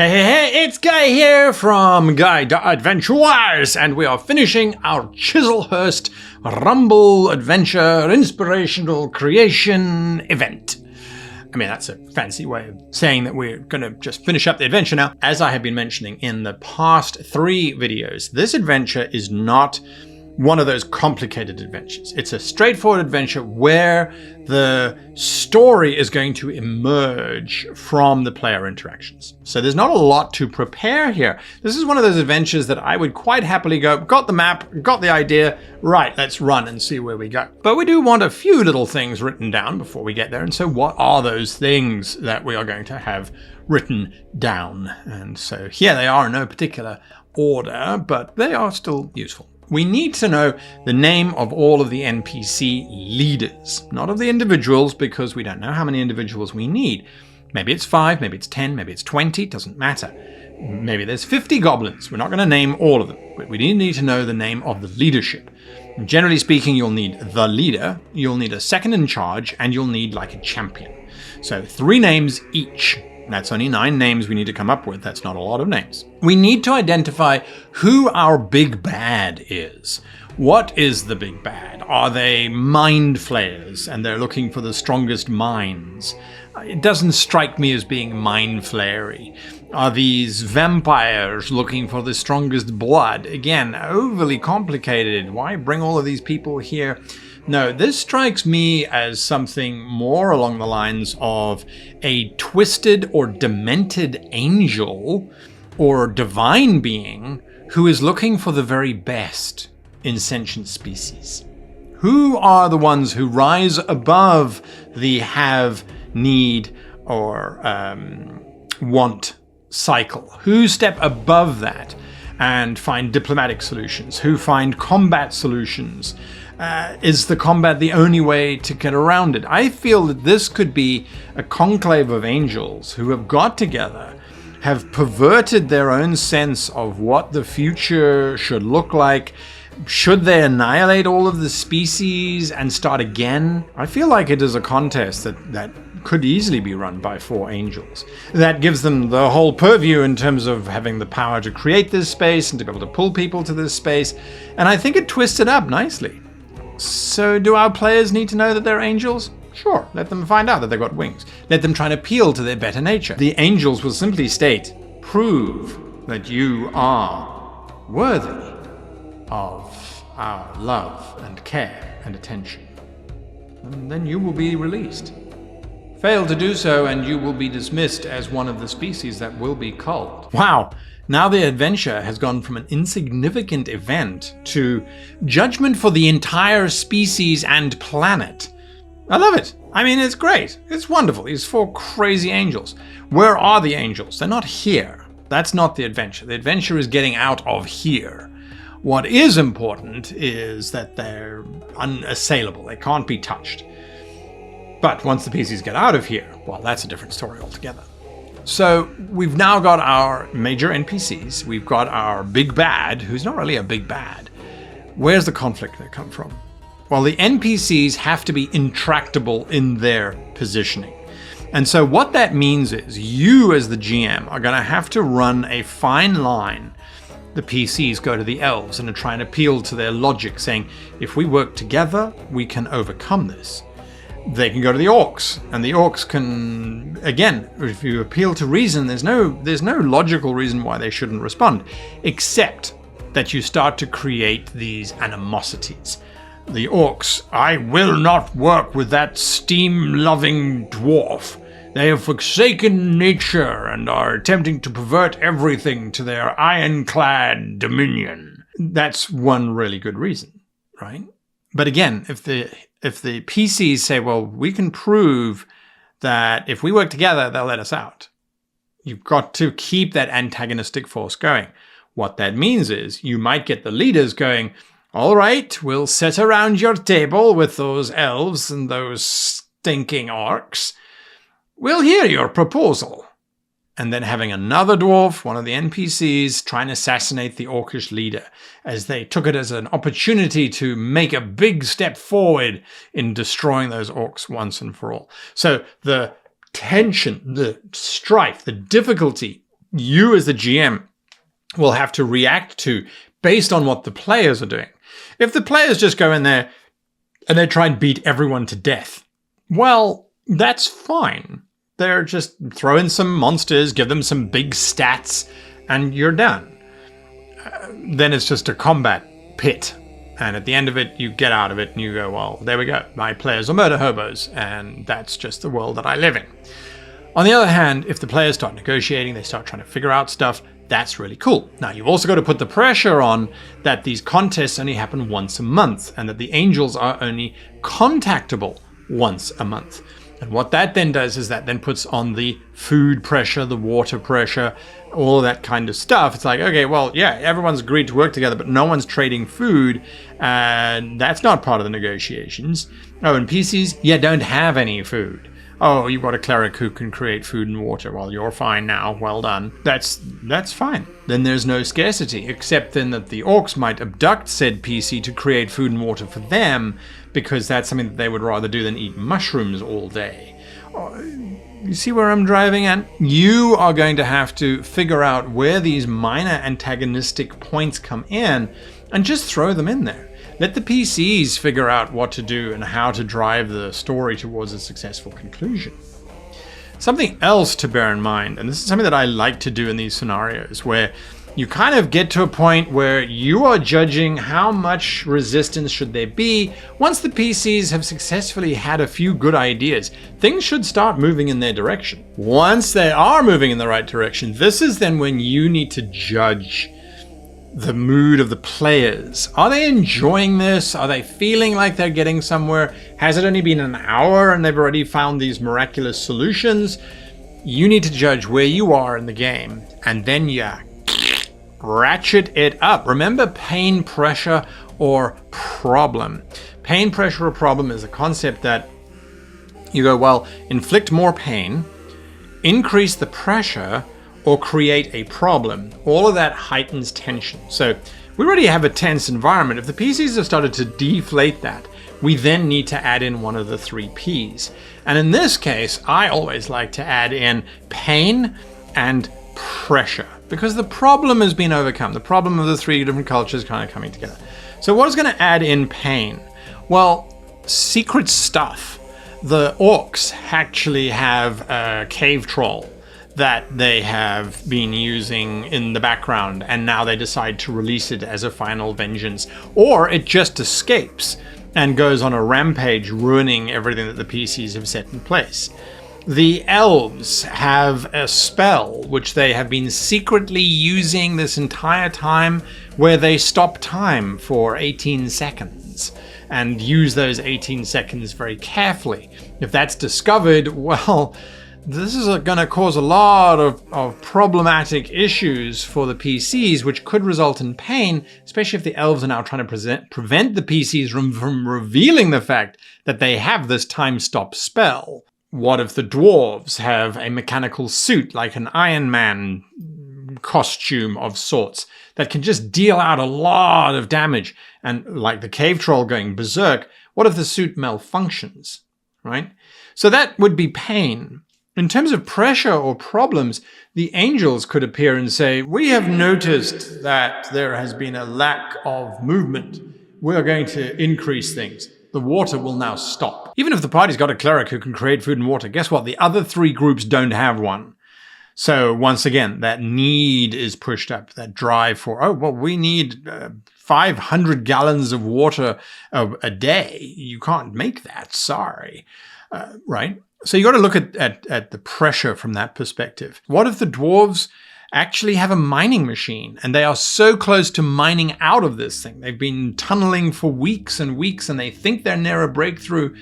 Hey, it's Guy here from Guy.Adventures, and we are finishing our Chislehurst Rumble Adventure Inspirational Creation event. I mean, that's a fancy way of saying that we're going to just finish up the adventure now. As I have been mentioning in the past 3 videos, this adventure is not one of those complicated adventures. It's a straightforward adventure where the story is going to emerge from the player interactions. So there's not a lot to prepare here. This is one of those adventures that I would quite happily go, got the map, got the idea, right, let's run and see where we go. But we do want a few little things written down before we get there. And so what are those things that we are going to have written down? And so here they are in no particular order, but they are still useful. We need to know the name of all of the NPC leaders, not of the individuals, because we don't know how many individuals we need. Maybe it's 5, maybe it's 10, maybe it's 20, doesn't matter. Maybe there's 50 goblins. We're not going to name all of them, but we need to know the name of the leadership. And generally speaking, you'll need the leader, you'll need a second in charge, and you'll need like a champion. So 3 names each. That's only 9 names we need to come up with. That's not a lot of names. We need to identify who our big bad is. What is the big bad? Are they mind flayers and they're looking for the strongest minds? It doesn't strike me as being mind flayery. Are these vampires looking for the strongest blood? Again, overly complicated. Why bring all of these people here? No, this strikes me as something more along the lines of a twisted or demented angel or divine being who is looking for the very best in sentient species. Who are the ones who rise above the have, need, or want cycle? Who step above that and find diplomatic solutions? Who find combat solutions? Is the combat the only way to get around it? I feel that this could be a conclave of angels who have got together, have perverted their own sense of what the future should look like. Should they annihilate all of the species and start again? I feel like it is a contest that could easily be run by 4 angels. That gives them the whole purview in terms of having the power to create this space and to be able to pull people to this space. And I think it twists it up nicely. So do our players need to know that they're angels? Sure, let them find out that they've got wings. Let them try and appeal to their better nature. The angels will simply state, prove that you are worthy of our love and care and attention. And then you will be released. Fail to do so and you will be dismissed as one of the species that will be culled. Wow! Now the adventure has gone from an insignificant event to judgment for the entire species and planet. I love it. I mean, it's great. It's wonderful. These 4 crazy angels. Where are the angels? They're not here. That's not the adventure. The adventure is getting out of here. What is important is that they're unassailable. They can't be touched. But once the PCs get out of here, well, that's a different story altogether. So we've now got our major NPCs. We've got our big bad, who's not really a big bad. Where's the conflict going to come from? Well, the NPCs have to be intractable in their positioning. And so what that means is you as the GM are going to have to run a fine line. The PCs go to the elves and are trying to appeal to their logic, saying, if we work together, we can overcome this. They can go to the orcs, and the orcs can, again, if you appeal to reason, there's no logical reason why they shouldn't respond, except that you start to create these animosities. The orcs, I will not work with that steam-loving dwarf. They have forsaken nature and are attempting to pervert everything to their ironclad dominion. That's one really good reason, right? But again, if the PCs say, well, we can prove that if we work together, they'll let us out. You've got to keep that antagonistic force going. What that means is you might get the leaders going, all right, we'll sit around your table with those elves and those stinking orcs. We'll hear your proposal. And then having another dwarf, one of the NPCs, try and assassinate the orcish leader, as they took it as an opportunity to make a big step forward in destroying those orcs once and for all. So the tension, the strife, the difficulty you as the GM will have to react to based on what the players are doing. If the players just go in there and they try and beat everyone to death, well, that's fine. They're just throw in some monsters, give them some big stats, and you're done. Then it's just a combat pit. And at the end of it, you get out of it and you go, well, there we go. My players are murder hobos, and that's just the world that I live in. On the other hand, if the players start negotiating, they start trying to figure out stuff, that's really cool. Now, you've also got to put the pressure on that these contests only happen once a month, and that the angels are only contactable once a month. And what that then does is that then puts on the food pressure, the water pressure, all of that kind of stuff. It's like, okay, well, yeah, everyone's agreed to work together, but no one's trading food, and that's not part of the negotiations. Oh, and PCs, yeah, don't have any food. Oh, you've got a cleric who can create food and water. Well, you're fine now. Well done. That's fine. Then there's no scarcity, except then that the orcs might abduct said PC to create food and water for them, because that's something that they would rather do than eat mushrooms all day. You see where I'm driving at? You are going to have to figure out where these minor antagonistic points come in and just throw them in there. Let the PCs figure out what to do and how to drive the story towards a successful conclusion. Something else to bear in mind, and this is something that I like to do in these scenarios, where you kind of get to a point where you are judging how much resistance should there be. Once the PCs have successfully had a few good ideas, things should start moving in their direction. Once they are moving in the right direction, this is then when you need to judge the mood of the players. Are they enjoying this? Are they feeling like they're getting somewhere? Has it only been an hour and they've already found these miraculous solutions? You need to judge where you are in the game, and then you ratchet it up. Remember pain, pressure, or problem. Pain, pressure, or problem is a concept that you go, well, inflict more pain, increase the pressure, or create a problem. All of that heightens tension. So we already have a tense environment. If the PCs have started to deflate that, we then need to add in one of the 3 Ps. And in this case, I always like to add in pain and pressure, because the problem has been overcome. The problem of the 3 different cultures kind of coming together. So what is going to add in pain? Well, secret stuff. The orcs actually have a cave troll that they have been using in the background, and now they decide to release it as a final vengeance. Or it just escapes and goes on a rampage, ruining everything that the PCs have set in place. The elves have a spell which they have been secretly using this entire time, where they stop time for 18 seconds and use those 18 seconds very carefully. If that's discovered, well, this is going to cause a lot of problematic issues for the PCs, which could result in pain, especially if the elves are now trying to prevent the PCs from revealing the fact that they have this time stop spell. What if the dwarves have a mechanical suit, like an Iron Man costume of sorts, that can just deal out a lot of damage? And like the cave troll going berserk, what if the suit malfunctions, right? So that would be pain. In terms of pressure or problems, the angels could appear and say, we have noticed that there has been a lack of movement. We're going to increase things. The water will now stop. Even if the party's got a cleric who can create food and water, guess what? The other 3 groups don't have one. So once again, that need is pushed up, that drive for, oh, well, we need 500 gallons of water a day. You can't make that, sorry. Right? So you got to look at the pressure from that perspective. What if the dwarves actually have a mining machine and they are so close to mining out of this thing? They've been tunneling for weeks and weeks, and they think they're near a breakthrough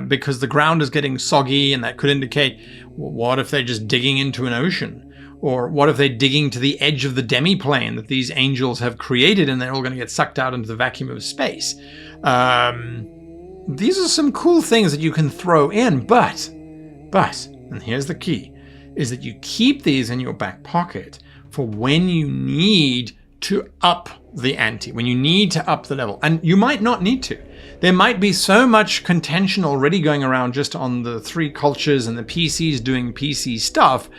because the ground is getting soggy, and that could indicate, well, what if they're just digging into an ocean? Or what if they're digging to the edge of the demi-plane that these angels have created, and they're all going to get sucked out into the vacuum of space? These are some cool things that you can throw in, but, and here's the key, is that you keep these in your back pocket for when you need to up the ante, when you need to up the level. And you might not need to. There might be so much contention already going around just on the 3 cultures and the PCs doing PC stuff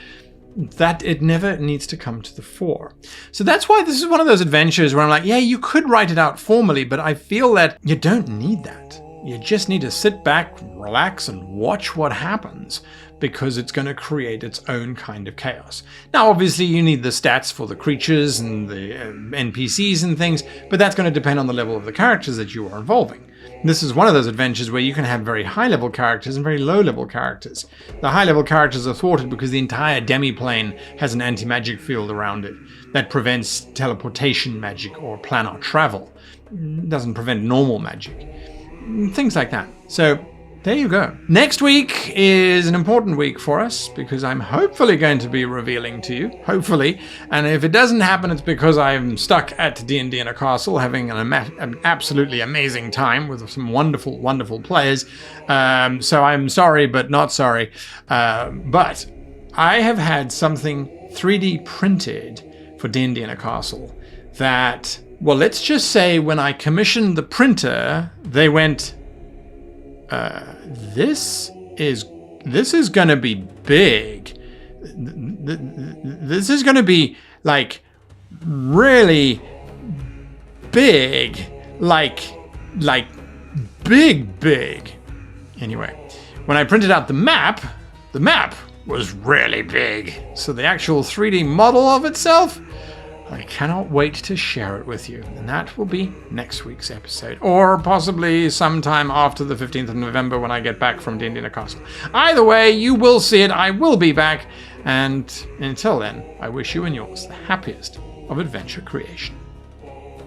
that it never needs to come to the fore. So that's why this is one of those adventures where I'm like, yeah, you could write it out formally, but I feel that you don't need that. You just need to sit back, relax, and watch what happens, because it's going to create its own kind of chaos. Now, obviously, you need the stats for the creatures and the NPCs and things, but that's going to depend on the level of the characters that you are involving. This is one of those adventures where you can have very high-level characters and very low-level characters. The high-level characters are thwarted because the entire demi-plane has an anti-magic field around it that prevents teleportation magic or planar travel. It doesn't prevent normal magic. Things like that. So there you go. Next week is an important week for us because I'm hopefully going to be revealing to you. Hopefully. And if it doesn't happen, it's because I'm stuck at D&D in a castle having an absolutely amazing time with some wonderful, wonderful players. So I'm sorry, but not sorry. But I have had something 3D printed for D&D in a castle that, well, let's just say when I commissioned the printer, they went, this is going to be big. This is going to be like really big, like big. Anyway, when I printed out the map was really big. So the actual 3D model of itself, I cannot wait to share it with you, and that will be next week's episode, or possibly sometime after the 15th of November when I get back from D&D in a Castle. Either way, you will see it, I will be back, and until then, I wish you and yours the happiest of adventure creation.